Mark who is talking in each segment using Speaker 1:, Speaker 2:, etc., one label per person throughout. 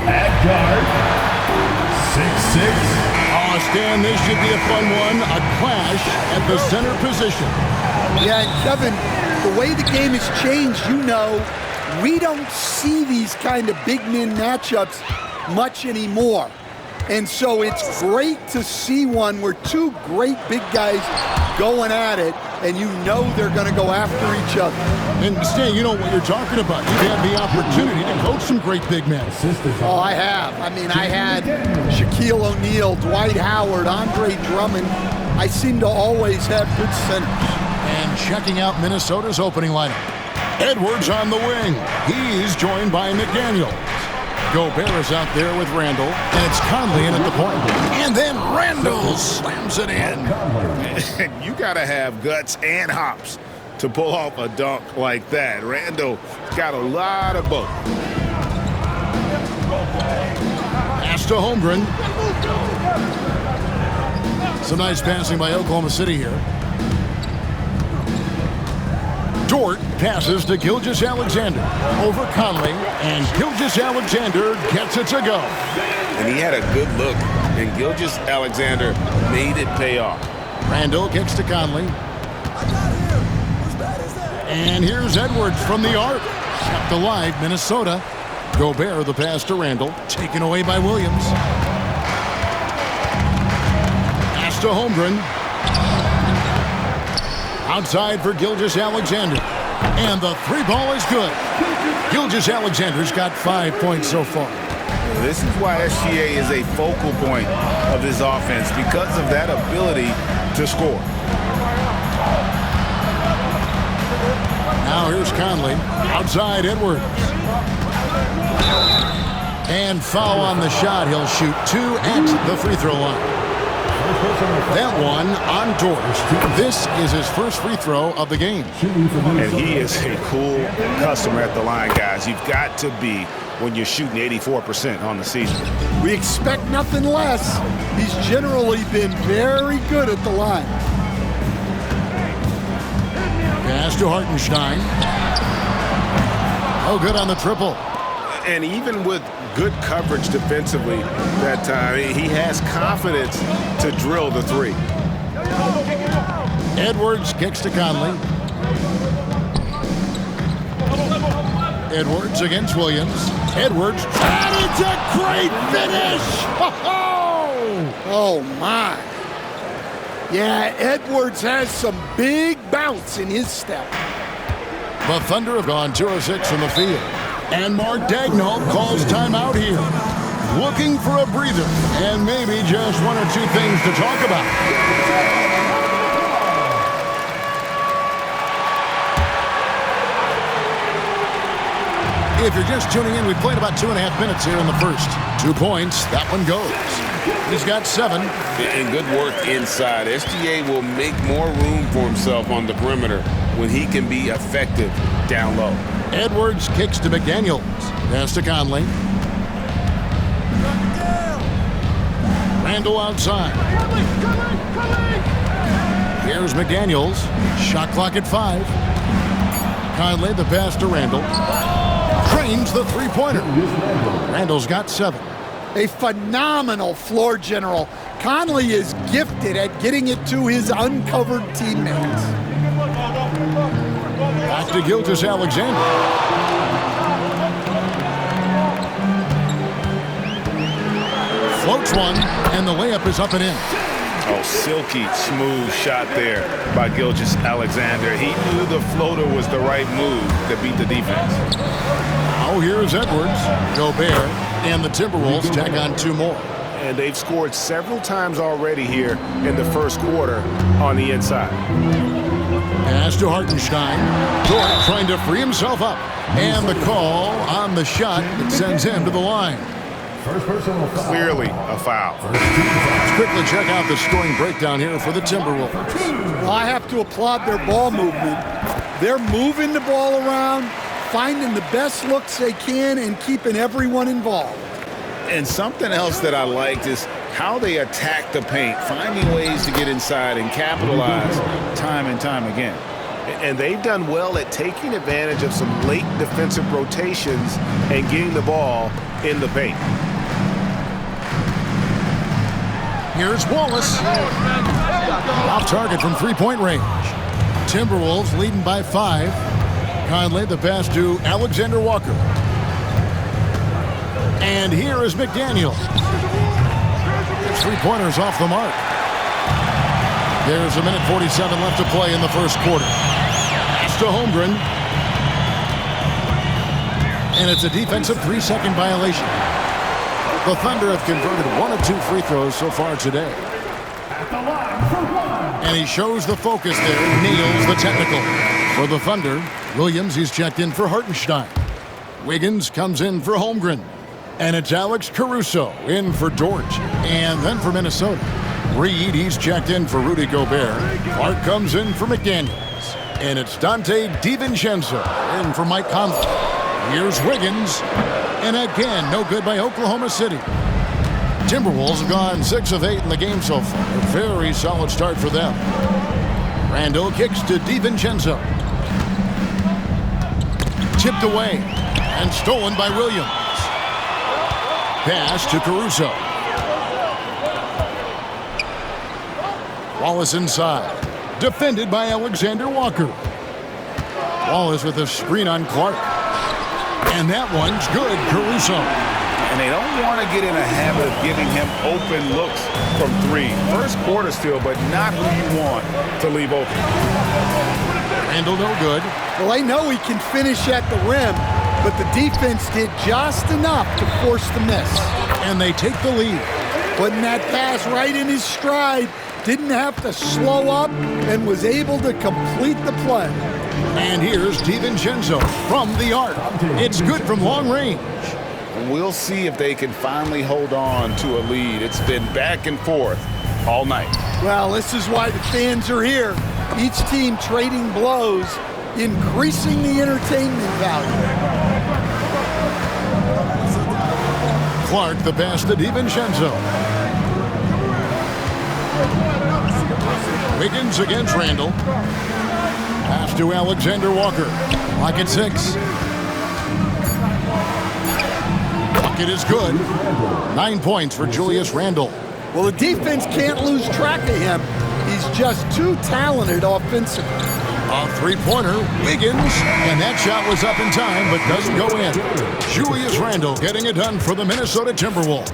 Speaker 1: At guard, 6'6".
Speaker 2: Oh, Stan, this should be a fun one. A clash at the center position.
Speaker 3: Yeah, and Kevin, the way the game has changed, we don't see these kind of big men matchups much anymore. And so it's great to see one where two great big guys going at it, and they're going to go after each other.
Speaker 2: And Stan, you know what you're talking about. You've had the opportunity to coach some great big men.
Speaker 3: Oh, I have. I had Shaquille O'Neal, Dwight Howard, Andre Drummond. I seem to always have good centers.
Speaker 2: And checking out Minnesota's opening lineup. Edwards on the wing. He's joined by McDaniels. Gobert is out there with Randall, and it's Conley in at the point. And then Randall slams it in.
Speaker 4: You got to have guts and hops to pull off a dunk like that. Randall got a lot of both.
Speaker 2: Pass to Holmgren. Some nice passing by Oklahoma City here. Dort passes to Gilgeous-Alexander over Conley, and Gilgeous-Alexander gets it to go.
Speaker 4: And he had a good look, and Gilgeous-Alexander made it pay off.
Speaker 2: Randall kicks to Conley. And here's Edwards from the arc. Kept alive, Minnesota. Gobert the pass to Randall, taken away by Williams. Pass to Holmgren. Outside for Gilgeous-Alexander. And the three ball is good. Gilgeous-Alexander's got 5 points so far.
Speaker 4: This is why SGA is a focal point of this offense, because of that ability to score.
Speaker 2: Now here's Conley. Outside Edwards. And foul on the shot. He'll shoot two at the free throw line. That one on Dort. This is his first free throw of the game.
Speaker 4: And he is a cool customer at the line, guys. You've got to be when you're shooting 84% on the season.
Speaker 3: We expect nothing less. He's generally been very good at the line.
Speaker 2: Pass to Hartenstein. Oh, good on the triple.
Speaker 4: And even with good coverage defensively that time, he has confidence to drill the three.
Speaker 2: Edwards kicks to Conley. Edwards against Williams. Edwards, and it's a great finish!
Speaker 3: Oh, my. Yeah, Edwards has some big bounce in his step.
Speaker 2: The Thunder have gone 2 of 6 from the field. And Mark Daigneault calls timeout here. Looking for a breather and maybe just one or two things to talk about. If you're just tuning in, we played about 2.5 minutes here in the first. 2 points, that one goes. He's got 7.
Speaker 4: And good work inside. SGA will make more room for himself on the perimeter when he can be effective down low.
Speaker 2: Edwards kicks to McDaniels. Pass to Conley. Randall outside. Here's McDaniels. Shot clock at 5. Conley the pass to Randall. Trains the three-pointer. Randall's got 7.
Speaker 3: A phenomenal floor general. Conley is gifted at getting it to his uncovered teammates.
Speaker 2: Back to Gilgeous-Alexander. Floats one, and the layup is up and in.
Speaker 4: Oh, silky smooth shot there by Gilgeous-Alexander. He knew the floater was the right move to beat the defense.
Speaker 2: Oh, here's Edwards. Gobert and the Timberwolves tack on 2 more.
Speaker 4: And they've scored several times already here in the first quarter on the inside.
Speaker 2: Pass to Hartenstein. Dort trying to free himself up. And the call on the shot that sends him to the line.
Speaker 4: Clearly a foul.
Speaker 2: Let's quickly check out the scoring breakdown here for the Timberwolves.
Speaker 3: Well, I have to applaud their ball movement. They're moving the ball around, finding the best looks they can, and keeping everyone involved.
Speaker 4: And something else that I liked is how they attack the paint, finding ways to get inside and capitalize time and time again. And they've done well at taking advantage of some late defensive rotations and getting the ball in the paint.
Speaker 2: Here's Wallace. Off target from three-point range. Timberwolves leading by 5. Conley the pass to Alexander Walker. And here is McDaniel. Three-pointers off the mark. There's a minute 47 left to play in the first quarter. It's to Holmgren. And it's a defensive 3-second violation. The Thunder have converted 1 of 2 free throws so far today. And he shows the focus there, nails the technical. For the Thunder, Williams, he's checked in for Hartenstein. Wiggins comes in for Holmgren. And it's Alex Caruso in for Dort. And then for Minnesota, Reed, he's checked in for Rudy Gobert. Clark comes in for McDaniels. And it's Dante DiVincenzo in for Mike Conley. Here's Wiggins. And again, no good by Oklahoma City. Timberwolves have gone 6 of 8 in the game so far. A very solid start for them. Randall kicks to DiVincenzo. Tipped away and stolen by Williams. Pass to Caruso. Wallace inside. Defended by Alexander Walker. Wallace with a screen on Clark. And that one's good, Caruso.
Speaker 4: And they don't want to get in a habit of giving him open looks from 3. First quarter still, but not who you want to leave open.
Speaker 2: Randall no good.
Speaker 3: Well, I know he can finish at the rim, but the defense did just enough to force the miss.
Speaker 2: And they take the lead.
Speaker 3: Putting that pass right in his stride, didn't have to slow up, and was able to complete the play.
Speaker 2: And here's DiVincenzo from the arc. It's good from long range.
Speaker 4: We'll see if they can finally hold on to a lead. It's been back and forth all night.
Speaker 3: Well, this is why the fans are here. Each team trading blows, increasing the entertainment value.
Speaker 2: Clark the pass to DiVincenzo. Wiggins against Randall. Pass to Alexander Walker. Clock at 6. Bucket is good. 9 points for Julius Randle.
Speaker 3: Well, the defense can't lose track of him. He's just too talented offensively.
Speaker 2: A three-pointer, Wiggins, and that shot was up in time but doesn't go in. Julius Randle getting it done for the Minnesota Timberwolves.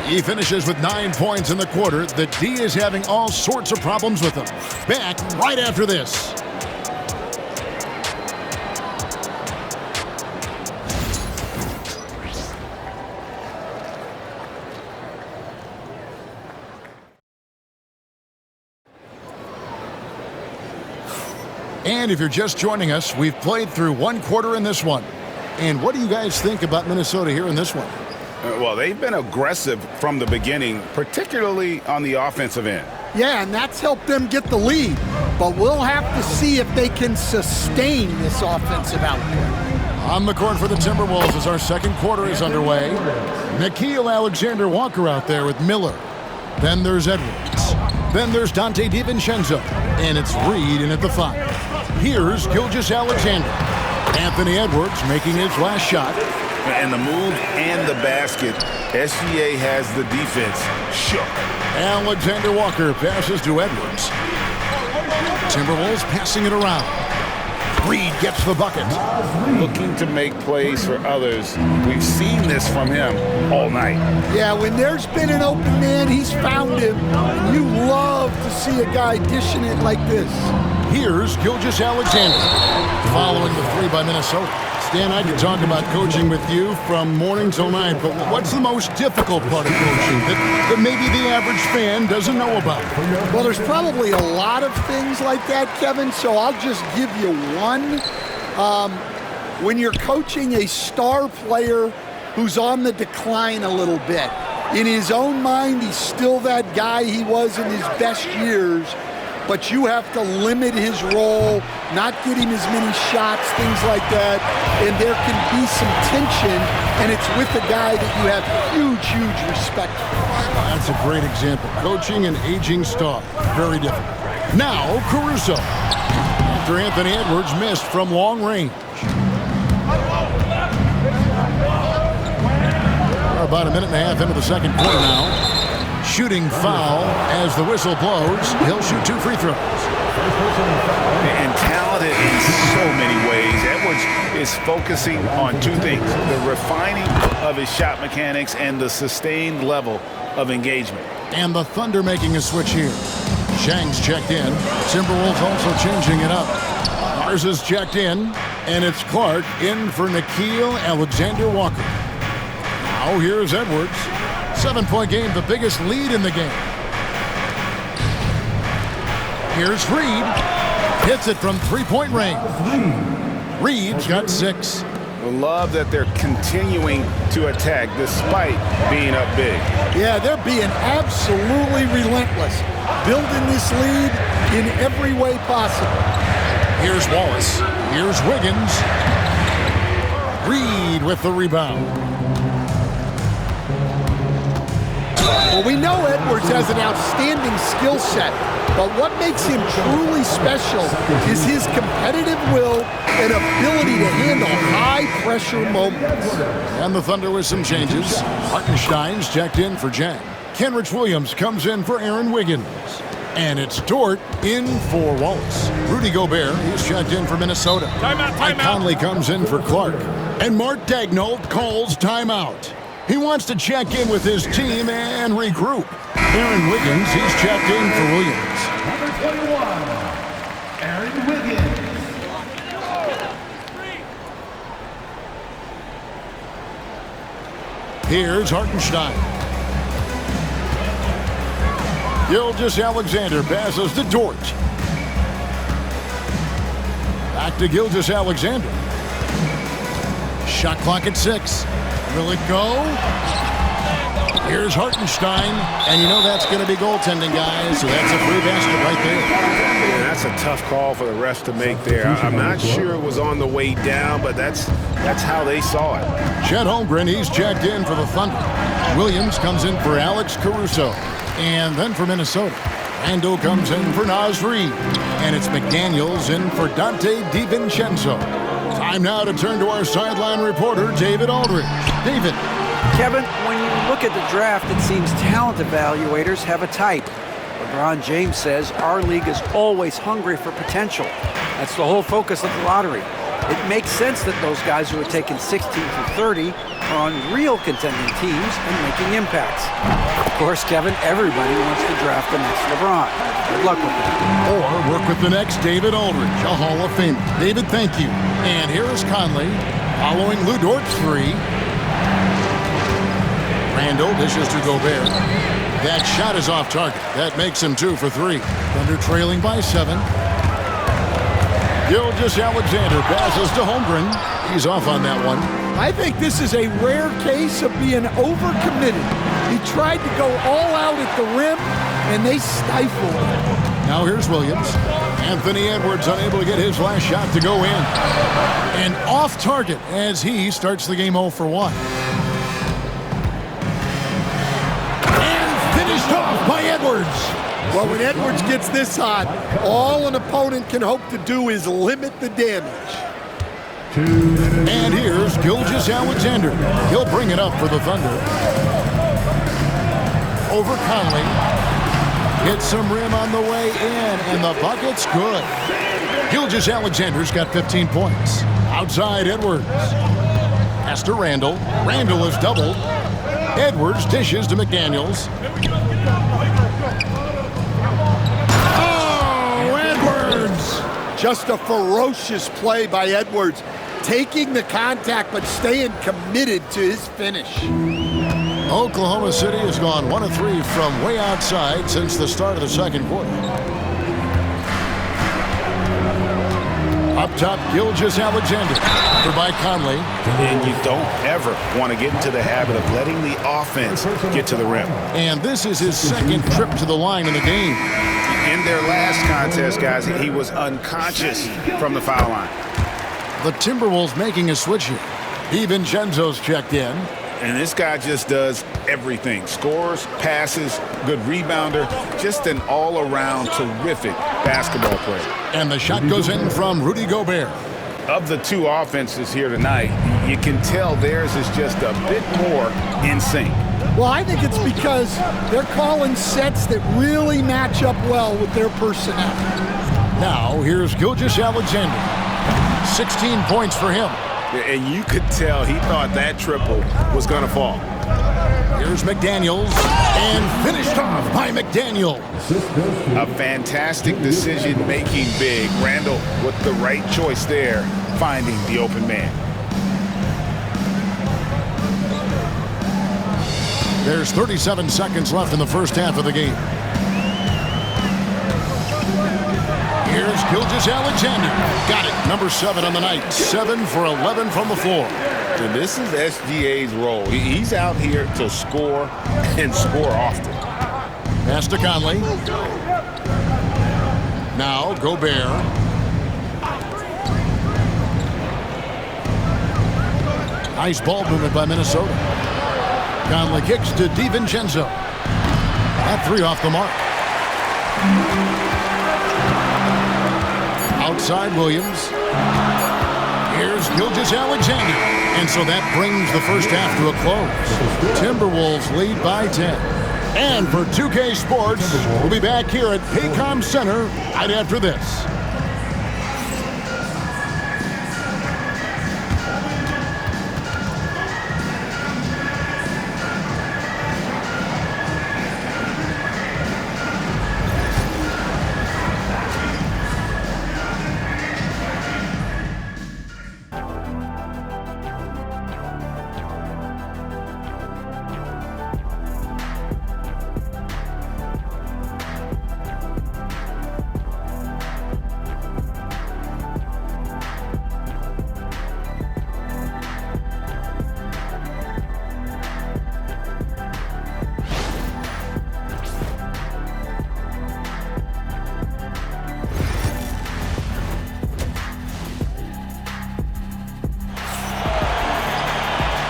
Speaker 2: He finishes with 9 points in the quarter. The D is having all sorts of problems with him. Back right after this. And if you're just joining us, we've played through 1 quarter in this one. And what do you guys think about Minnesota here in this one?
Speaker 4: Well, they've been aggressive from the beginning, particularly on the offensive end.
Speaker 3: Yeah, and that's helped them get the lead. But we'll have to see if they can sustain this offensive output.
Speaker 2: On the court for the Timberwolves as our second quarter is underway. Nickeil Alexander-Walker out there with Miller. Then there's Edwards. Then there's Dante DiVincenzo. And it's Reed in at the 5. Here's Gilgeous-Alexander. Anthony Edwards making his last shot.
Speaker 4: And the move and the basket, SGA has the defense shook.
Speaker 2: Alexander Walker passes to Edwards. Timberwolves passing it around. Reed gets the bucket.
Speaker 4: Looking to make plays for others. We've seen this from him all night.
Speaker 3: Yeah, when there's been an open man, he's found him. And you love to see a guy dishing it like this.
Speaker 2: Here's Gilgeous-Alexander. Following the 3 by Minnesota. Stan, I could talk about coaching with you from morning till night, but what's the most difficult part of coaching that maybe the average fan doesn't know about?
Speaker 3: Well, there's probably a lot of things like that, Kevin, so I'll just give you one. When you're coaching a star player who's on the decline a little bit, in his own mind, he's still that guy he was in his best years, but you have to limit his role, not get him as many shots, things like that, and there can be some tension, and it's with a guy that you have huge, huge respect for.
Speaker 2: That's a great example. Coaching an aging star. Very different. Now, Caruso. after Anthony Edwards missed from long range. We're about a minute and a half into the second quarter now. Shooting foul as the whistle blows. He'll shoot 2 free throws.
Speaker 4: And talented in so many ways. Edwards is focusing on 2 things: the refining of his shot mechanics and the sustained level of engagement.
Speaker 2: And the Thunder making a switch here. Shang's checked in. Timberwolves also changing it up. Mars is checked in, and it's Clark in for Nickeil Alexander-Walker. Now here's Edwards. 7-point game, the biggest lead in the game. Here's Reed. Hits it from 3-point range. Reed's got 6.
Speaker 4: I love that they're continuing to attack despite being up big.
Speaker 3: Yeah, they're being absolutely relentless, building this lead in every way possible.
Speaker 2: Here's Wallace. Here's Wiggins. Reed with the rebound.
Speaker 3: Well, we know Edwards has an outstanding skill set, but what makes him truly special is his competitive will and ability to handle high-pressure moments.
Speaker 2: And the Thunder with some changes. Hartenstein's checked in for Jang. Kenrich Williams comes in for Aaron Wiggins. And it's Dort in for Wallace. Rudy Gobert, he's checked in for Minnesota. Mike Conley comes in for Clark. And Mark Daigneault calls timeout. He wants to check in with his team and regroup. Aaron Wiggins, he's checked in for Williams.
Speaker 1: Number 21, Aaron Wiggins.
Speaker 2: Here's Hartenstein. Gilgeous Alexander passes to Dort. Back to Gilgeous Alexander. Shot clock at 6. Will it go? Here's Hartenstein. And you know that's going to be goaltending, guys. So that's a free basket right there.
Speaker 4: Yeah, that's a tough call for the refs to make there. I'm not sure it was on the way down, but that's how they saw it.
Speaker 2: Chet Holmgren, he's checked in for the Thunder. Williams comes in for Alex Caruso. And then for Minnesota, Randall comes in for Naz Reid. And it's McDaniels in for Dante DiVincenzo. Time now to turn to our sideline reporter, David Aldridge. David.
Speaker 5: Kevin, when you look at the draft, it seems talent evaluators have a type. LeBron James says our league is always hungry for potential. That's the whole focus of the lottery. It makes sense that those guys who are taken 16 through 30 are on real contending teams and making impacts. Of course, Kevin, everybody wants to draft the next LeBron. Good luck with that.
Speaker 2: Or work with the next David Aldridge, a Hall of Famer. David, thank you. And here is Conley following Lu Dort's 3. Randall dishes to Gobert. That shot is off target. That makes him 2 for 3. Thunder trailing by 7. Gilgeous Alexander passes to Holmgren. He's off on that one.
Speaker 3: I think this is a rare case of being overcommitted. He tried to go all out at the rim, and they stifled him.
Speaker 2: Now here's Williams. Anthony Edwards unable to get his last shot to go in. And off target as he starts the game 0 for 1. And finished off by Edwards.
Speaker 3: Well, when Edwards gets this hot, all an opponent can hope to do is limit the damage.
Speaker 2: And here's Gilgeous Alexander. He'll bring it up for the Thunder. Over Conley. Hits some rim on the way in, and the bucket's good. Gilgeous Alexander's got 15 points. Outside Edwards. Pass to Randall. Randall is doubled. Edwards dishes to McDaniels. Oh, Edwards!
Speaker 3: Just a ferocious play by Edwards, taking the contact but staying committed to his finish.
Speaker 2: Oklahoma City has gone 1 of 3 from way outside since the start of the second quarter. Up top, Gilgeous Alexander for by Conley.
Speaker 4: And you don't ever want to get into the habit of letting the offense get to the rim.
Speaker 2: And this is his second trip to the line in the game.
Speaker 4: In their last contest, guys, he was unconscious from the foul line.
Speaker 2: The Timberwolves making a switch here. DiVincenzo's checked in.
Speaker 4: And this guy just does everything. Scores, passes, good rebounder, just an all-around terrific basketball player.
Speaker 2: And the shot goes in from Rudy Gobert.
Speaker 4: Of the two offenses here tonight, you can tell theirs is just a bit more in sync.
Speaker 3: Well, I think it's because they're calling sets that really match up well with their personnel.
Speaker 2: Now, here's Gilgeous-Alexander. 16 points for him.
Speaker 4: And you could tell he thought that triple was going to fall.
Speaker 2: Here's McDaniels, and finished off by McDaniels.
Speaker 4: A fantastic decision-making big. Randall with the right choice there, finding the open man.
Speaker 2: There's 37 seconds left in the first half of the game. Here's Gilgeous-Alexander. Got it. Number 7 on the night. 7 for 11 from the floor.
Speaker 4: And this is SGA's role. He's out here to score and score often.
Speaker 2: Pass to Conley. Now Gobert. Nice ball movement by Minnesota. Conley kicks to DiVincenzo. That 3 off the mark. Outside Williams. Here's Gilgeous-Alexander. And so that brings the first half to a close. Timberwolves lead by 10. And for 2K Sports, we'll be back here at Paycom Center right after this.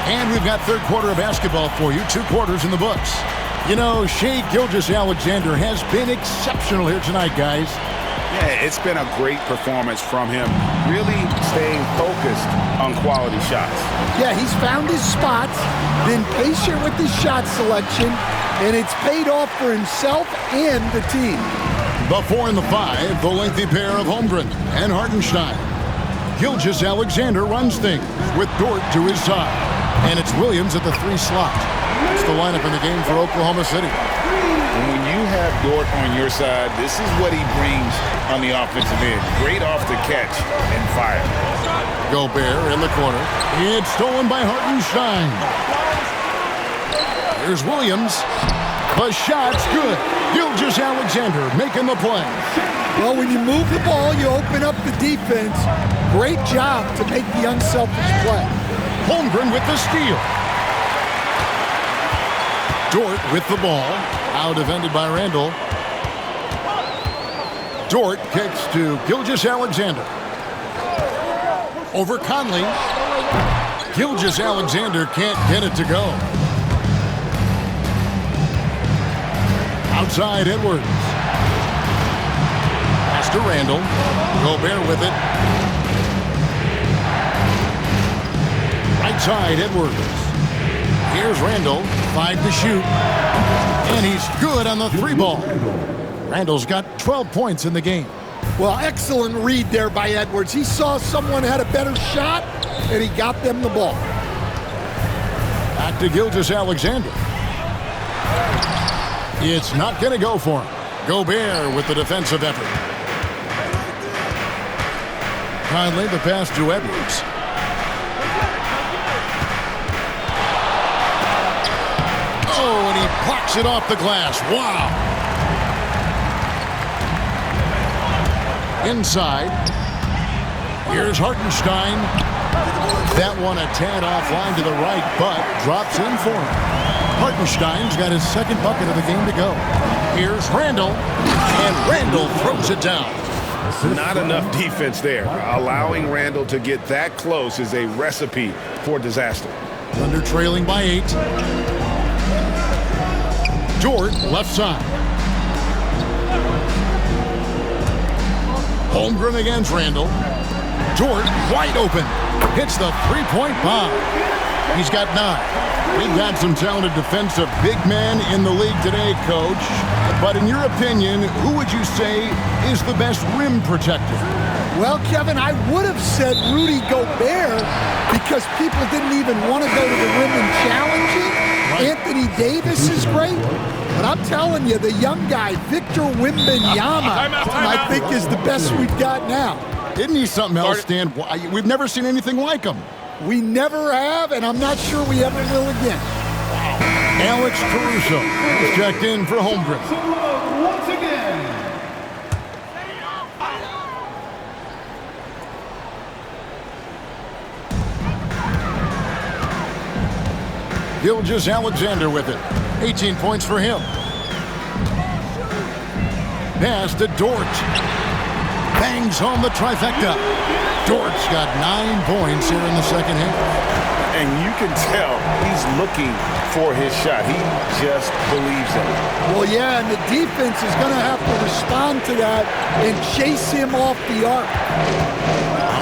Speaker 2: And we've got third quarter of basketball for you. 2 quarters in the books. You know, Shai Gilgeous-Alexander has been exceptional here tonight, guys.
Speaker 4: Yeah, it's been a great performance from him. Really staying focused on quality shots.
Speaker 3: Yeah, he's found his spots, been patient with his shot selection, and it's paid off for himself and the team.
Speaker 2: The 4 and the 5, the lengthy pair of Holmgren and Hartenstein. Gilgeous-Alexander runs things with Dort to his side. And it's Williams at the 3 slot. That's the lineup in the game for Oklahoma City.
Speaker 4: And when you have Dort on your side, this is what he brings on the offensive end. Great off the catch and fire.
Speaker 2: Gobert in the corner. It's stolen by Hartenstein. Here's Williams. The shot's good. Gilgeous-Alexander making the play.
Speaker 3: Well, when you move the ball, you open up the defense. Great job to make the unselfish play.
Speaker 2: Holmgren with the steal. Dort with the ball. Out defended by Randall. Dort kicks to Gilgeous-Alexander. Over Conley. Gilgeous-Alexander can't get it to go. Outside Edwards. Pass to Randall. Gobert with it. Right side, Edwards. Here's Randall, 5 to shoot. And he's good on the 3 ball. Randall's got 12 points in the game.
Speaker 3: Well, excellent read there by Edwards. He saw someone had a better shot, and he got them the ball.
Speaker 2: Back to Gilgeous-Alexander. It's not going to go for him. Gobert with the defensive effort. Conley, the pass to Edwards. Oh, and he blocks it off the glass. Wow. Inside. Here's Hartenstein. That one a tad offline to the right, but drops in for him. Hartenstein's got his second bucket of the game to go. Here's Randall, and Randall throws it down.
Speaker 4: Not enough defense there. Allowing Randall to get that close is a recipe for disaster.
Speaker 2: Thunder trailing by 8. Dort, left side. Holmgren against Randall. Dort wide open. Hits the three-point bomb. He's got 9. We've got some talented defensive big men in the league today, Coach. But in your opinion, who would you say is the best rim protector?
Speaker 3: Well, Kevin, I would have said Rudy Gobert because people didn't even want to go to the rim and challenge it. Right. Anthony Davis is great. But I'm telling you, the young guy, Victor Wembanyama, I think is the best we've got now.
Speaker 2: Isn't he something else, Stan? We've never seen anything like him.
Speaker 3: We never have, and I'm not sure we ever will again.
Speaker 2: Alex Caruso is checked in for Holmgren.
Speaker 1: Once again.
Speaker 2: Gilgeous-Alexander with it. 18 points for him. Pass to Dort. Bangs home the trifecta. Dort's got 9 points here in the second half.
Speaker 4: And you can tell he's looking for his shot. He just believes in it.
Speaker 3: Well, yeah, and the defense is going to have to respond to that and chase him off the arc.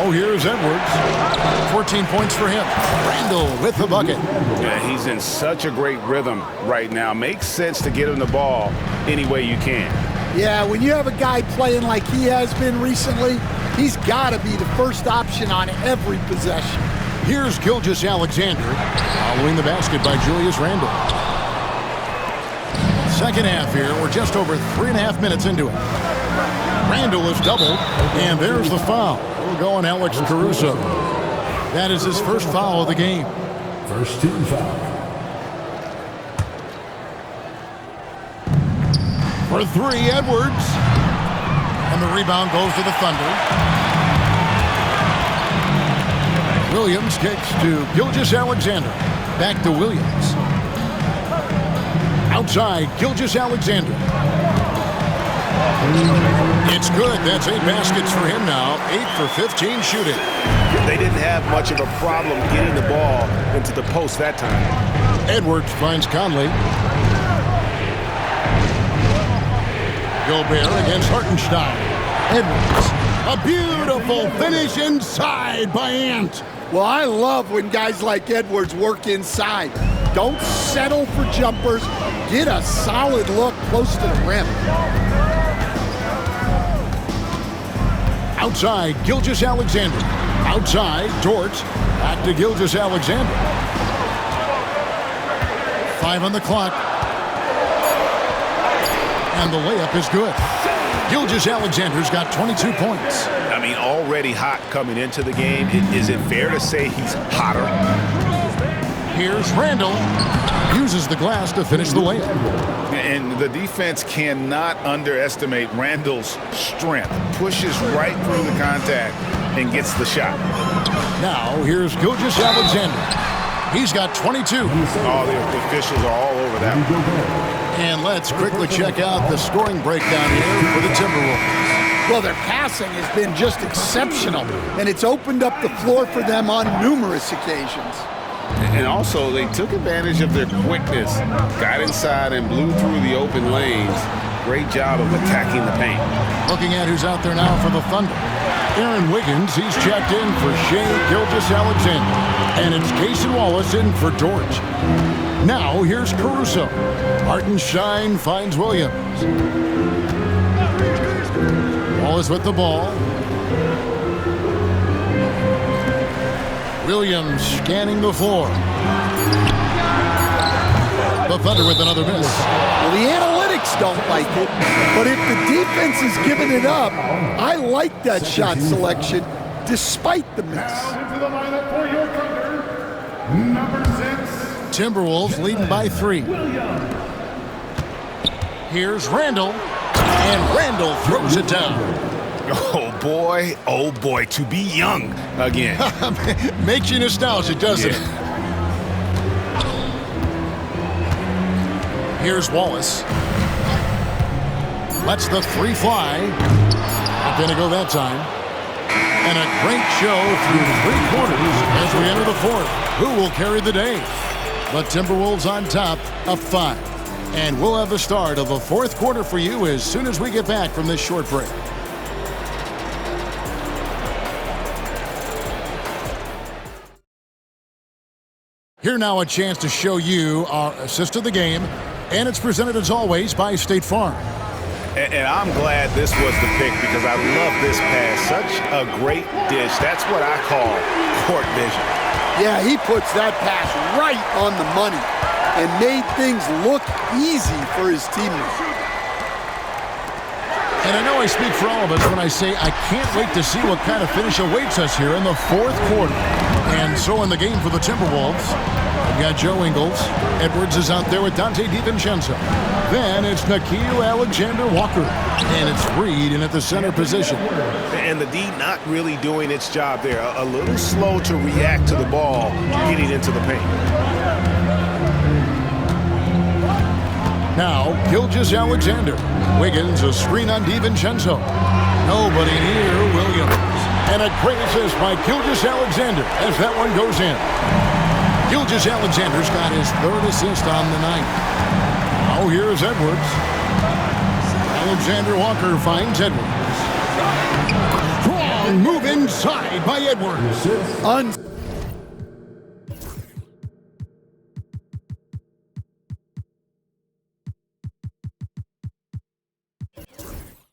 Speaker 2: Now here's Edwards. 14 points for him. Randall with the bucket.
Speaker 4: Yeah, he's in such a great rhythm right now. Makes sense to get him the ball any way you can.
Speaker 3: Yeah, when you have a guy playing like he has been recently, he's got to be the first option on every possession.
Speaker 2: Here's Gilgeous-Alexander following the basket by Julius Randle. Second half here. We're just over 3.5 minutes into it. Randle is doubled, and there's the foul. We'll go on Alex Caruso. That is his first foul of the game.
Speaker 1: First team foul.
Speaker 2: For 3, Edwards. And the rebound goes to the Thunder. Williams kicks to Gilgeous-Alexander. Back to Williams. Outside, Gilgeous-Alexander. It's good. That's 8 baskets for him now. 8 for 15 shooting.
Speaker 4: They didn't have much of a problem getting the ball into the post that time.
Speaker 2: Edwards finds Conley. Gobert against Hartenstein. Edwards. A beautiful finish inside by Ant.
Speaker 3: Well, I love when guys like Edwards work inside. Don't settle for jumpers. Get a solid look close to the rim.
Speaker 2: Outside, Gilgeous-Alexander. Outside, Dort. Back to Gilgeous-Alexander. 5 on the clock. And the layup is good. Gilgeous-Alexander's got 22 points.
Speaker 4: I mean, already hot coming into the game. Is it fair to say he's hotter?
Speaker 2: Here's Randall. Uses the glass to finish the layup.
Speaker 4: And the defense cannot underestimate Randall's strength. Pushes right through the contact and gets the shot.
Speaker 2: Now, here's Gilgeous-Alexander. He's got 22.
Speaker 4: All the officials are all over that one.
Speaker 2: And let's quickly check out the scoring breakdown here for the Timberwolves.
Speaker 3: Well, their passing has been just exceptional, and it's opened up the floor for them on numerous occasions.
Speaker 4: And also, they took advantage of their quickness, got inside and blew through the open lanes. Great job of attacking the paint.
Speaker 2: Looking at who's out there now for the Thunder. Aaron Wiggins, he's checked in for Shai Gilgeous-Alexander. And it's Cason Wallace in for Dort. Now, here's Caruso. Hartenstein finds Williams. Wallace with the ball. Williams scanning the floor. The Thunder with another miss.
Speaker 3: Well, the analytics don't like it, but if the defense is giving it up, I like that shot selection despite the miss.
Speaker 1: Into the lineup for your Thunder, number 6.
Speaker 2: Timberwolves leading by 3. Here's Randall, and Randall throws it down.
Speaker 4: Oh boy, to be young again.
Speaker 2: Makes you nostalgic, doesn't it? Here's Wallace. Lets the 3 fly. Not gonna go that time. And a great show through 3 quarters as we enter the 4th. Who will carry the day? The Timberwolves on top of 5. And we'll have the start of the 4th quarter for you as soon as we get back from this short break. Here now a chance to show you our assist of the game, and it's presented as always by State Farm.
Speaker 4: And I'm glad this was the pick because I love this pass. Such a great dish. That's what I call court vision.
Speaker 3: Yeah, he puts that pass right on the money and made things look easy for his teammates.
Speaker 2: And I know I speak for all of us when I say I can't wait to see what kind of finish awaits us here in the fourth quarter. And so in the game for the Timberwolves, we've got Joe Ingles. Edwards is out there with Dante DiVincenzo. Then it's Nickeil Alexander-Walker. And it's Reed in at the center position.
Speaker 4: And the D not really doing its job there. A little slow to react to the ball getting into the paint.
Speaker 2: Now, Gilgeous-Alexander. Wiggins, a screen on DiVincenzo. Nobody near Williams. And a great assist by Gilgeous-Alexander as that one goes in. Gilgeous-Alexander's got his third assist on the night. Now here's Edwards. Alexander-Walker finds Edwards. Strong move inside by Edwards.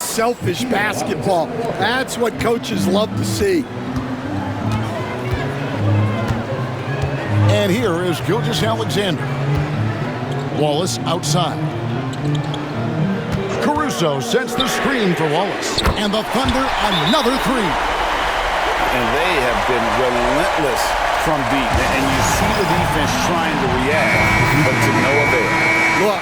Speaker 3: Selfish basketball. That's what coaches love to see.
Speaker 2: And here is Gilgeous-Alexander. Wallace outside. Caruso sets the screen for Wallace. And the Thunder another three.
Speaker 4: And they have been relentless from deep. And you see the defense trying to react, but to no avail.
Speaker 3: Look,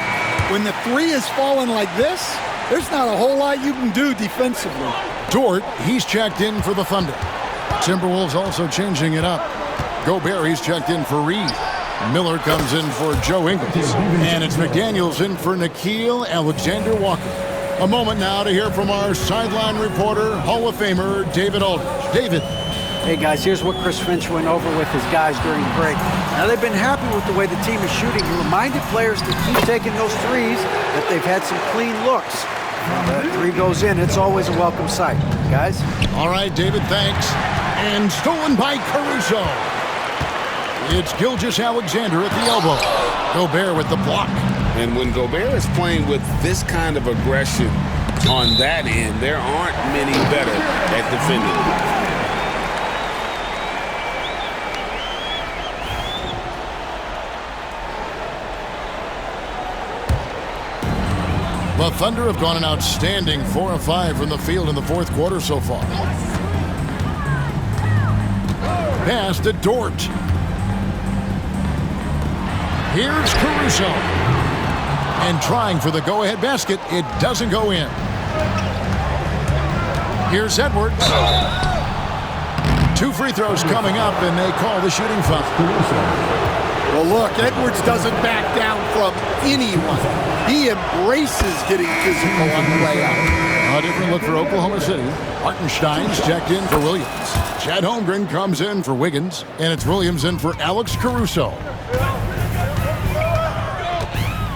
Speaker 3: when the three is falling like this, there's not a whole lot you can do defensively.
Speaker 2: Dort, he's checked in for the Thunder. Timberwolves also changing it up. Gobert, he's checked in for Reed. Miller comes in for Joe Ingles. And it's McDaniels in for Nickeil Alexander-Walker. A moment now to hear from our sideline reporter, Hall of Famer David Aldridge. David.
Speaker 5: Hey guys, here's what Chris Finch went over with his guys during the break. Now they've been happy with the way the team is shooting. He reminded players to keep taking those threes, that they've had some clean looks. When that three goes in, it's always a welcome sight. Guys?
Speaker 2: All right, David, thanks. And stolen by Caruso. It's Gilgeous-Alexander at the elbow. Gobert with the block.
Speaker 6: And when Gobert is playing with this kind of aggression on that end, there aren't many better at defending.
Speaker 2: The Thunder have gone an outstanding 4 of 5 from the field in the fourth quarter so far. Pass to Dort. Here's Caruso. And trying for the go-ahead basket, it doesn't go in. Here's Edwards. 2 free throws coming up, and they call the shooting foul.
Speaker 3: Well, look, Edwards doesn't back down from anyone. He embraces getting physical on the way out.
Speaker 2: A different look for Oklahoma City. Hartenstein's checked in for Williams. Chad Holmgren comes in for Wiggins, and it's Williams in for Alex Caruso.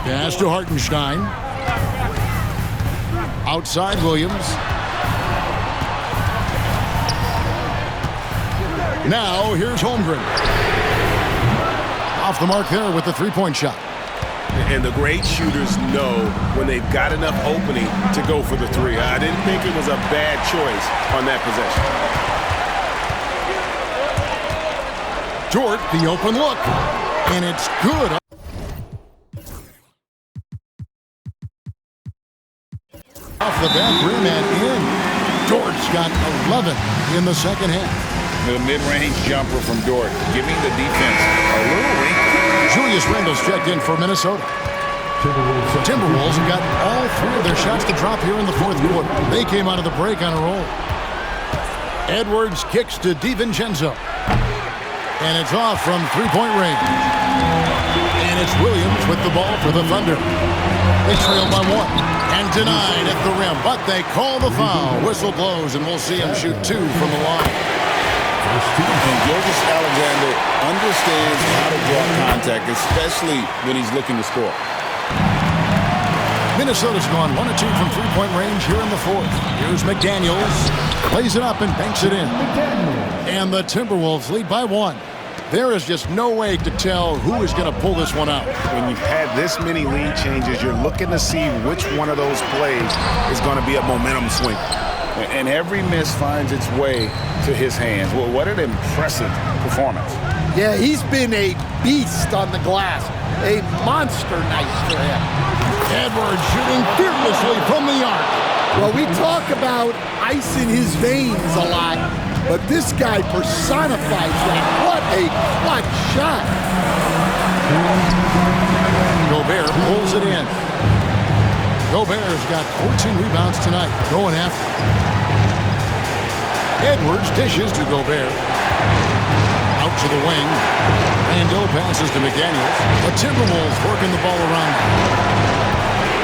Speaker 2: Pass to Hartenstein. Outside Williams. Now here's Holmgren. Off the mark there with the three-point shot.
Speaker 6: And the great shooters know when they've got enough opening to go for the three. I didn't think it was a bad choice on that possession.
Speaker 2: Dort, the open look. And it's good. Off the back rim and in. Dort's got 11 in the second half.
Speaker 4: The mid-range jumper from Dort, giving the defense a little wrinkle.
Speaker 2: Julius Randle's checked in for Minnesota. Timberwolves have got all 3 of their shots to drop here in the fourth quarter. They came out of the break on a roll. Edwards kicks to DiVincenzo. And it's off from three-point range. And it's Williams with the ball for the Thunder. They trail by 1. And denied at the rim, but they call the foul. Whistle blows, and we'll see him shoot 2 from the line.
Speaker 6: And Gilgeous-Alexander understands how to draw contact, especially when he's looking to score.
Speaker 2: Minnesota's gone 1 of 2 from three-point range here in the fourth. Here's McDaniels. Plays it up and banks it in. And the Timberwolves lead by 1. There is just no way to tell who is going to pull this one out.
Speaker 6: When you've had this many lead changes, you're looking to see which one of those plays is going to be a momentum swing.
Speaker 4: And every miss finds its way to his hands. Well, what an impressive performance.
Speaker 3: Yeah, he's been a beast on the glass. A monster night for him.
Speaker 2: Edwards shooting fearlessly from the arc.
Speaker 3: Well, we talk about ice in his veins a lot, but this guy personifies that. What a clutch shot.
Speaker 2: Gobert pulls it in. Gobert's got 14 rebounds tonight, going after. Edwards dishes to Gobert. Out to the wing. Randle passes to McDaniels. The Timberwolves working the ball around.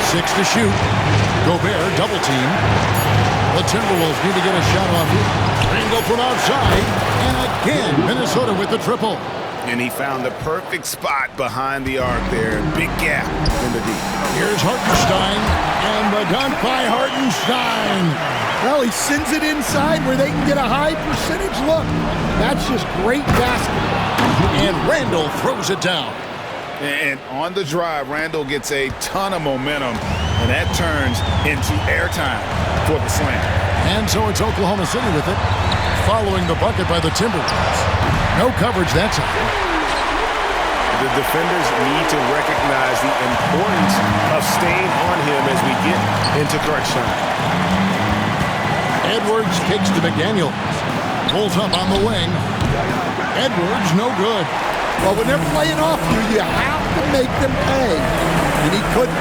Speaker 2: 6 to shoot. Gobert double team. The Timberwolves need to get a shot off here. Randle from outside. And again, Minnesota with the triple.
Speaker 6: And he found the perfect spot behind the arc there. Big gap in the deep.
Speaker 2: Here's Hartenstein. And the dunk by Hartenstein.
Speaker 3: Well, he sends it inside where they can get a high percentage look. That's just great basketball.
Speaker 2: And Randle throws it down.
Speaker 6: And on the drive, Randle gets a ton of momentum, and that turns into airtime for the slam.
Speaker 2: And so it's Oklahoma City with it, following the bucket by the Timberwolves. No coverage that time.
Speaker 6: The defenders need to recognize the importance of staying on him as we get into crunch time.
Speaker 2: Edwards kicks to McDaniels. Pulls up on the wing. Edwards, no good.
Speaker 3: Well, when they're playing off you have to make them pay. And he couldn't.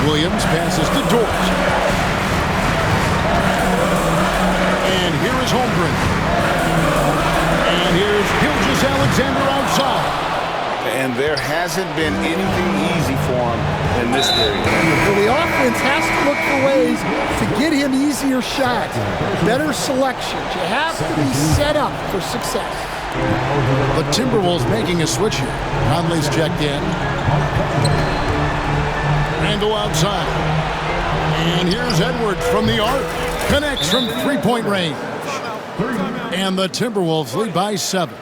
Speaker 2: Williams passes to Dort. And here is Holmgren. And here's Gilgeous-Alexander outside.
Speaker 6: And there hasn't been anything easy for him in this period.
Speaker 3: So the offense has to look for ways to get him easier shots, better selections. You have to be set up for success.
Speaker 2: The Timberwolves making a switch here. Conley's checked in. Randle outside. And here's Edwards from the arc. Connects from three-point range. And the Timberwolves lead by 7.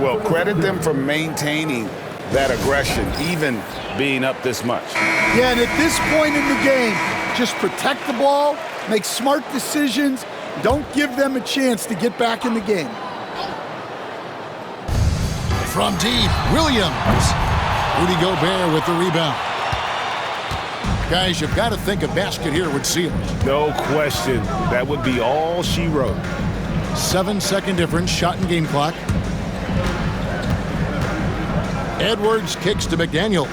Speaker 6: Well, credit them for maintaining that aggression, even being up this much.
Speaker 3: Yeah, and at this point in the game, just protect the ball, make smart decisions, don't give them a chance to get back in the game.
Speaker 2: From deep, Williams. Rudy Gobert with the rebound. Guys, you've got to think a basket here would seal it.
Speaker 6: No question. That would be all she wrote.
Speaker 2: 7-second difference, shot and game clock. Edwards kicks to McDaniels.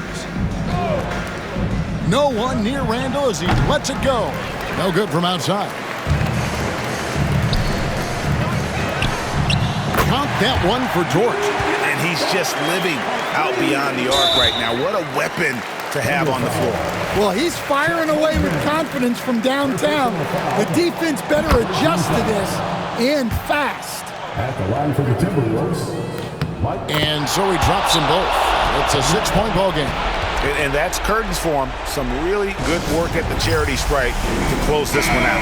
Speaker 2: No one near Randle as he lets it go. No good from outside. Count that one for Dort.
Speaker 6: And he's just living out beyond the arc right now. What a weapon to have on the floor.
Speaker 3: Well, he's firing away with confidence from downtown. The defense better adjust to this, and fast.
Speaker 1: At the line for the Timberwolves.
Speaker 2: And so he drops them both. It's a 6-point ball game.
Speaker 6: And that's curtains for him. Some really good work at the charity stripe to close this one out.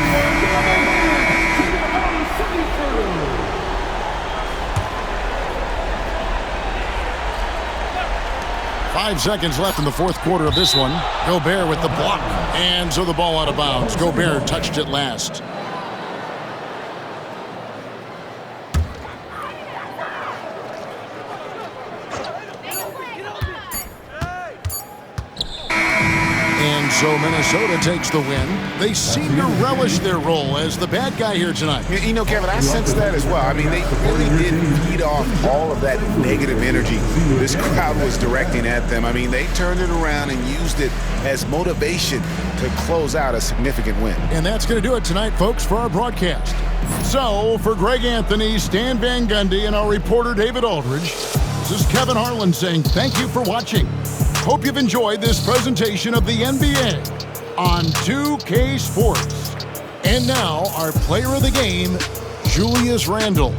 Speaker 2: 5 seconds left in the fourth quarter of this one. Gobert with the block. And so the ball out of bounds. Gobert touched it last. And so Minnesota takes the win. They seem to relish their role as the bad guy here tonight.
Speaker 6: You know, Kevin, I sense that as well. I mean, they really did feed off all of that negative energy this crowd was directing at them. I mean, they turned it around and used it as motivation to close out a significant win.
Speaker 2: And that's going to do it tonight, folks, for our broadcast. So, for Greg Anthony, Stan Van Gundy, and our reporter David Aldridge, this is Kevin Harlan saying thank you for watching. Hope you've enjoyed this presentation of the NBA on 2K Sports. And now, our player of the game, Julius Randle.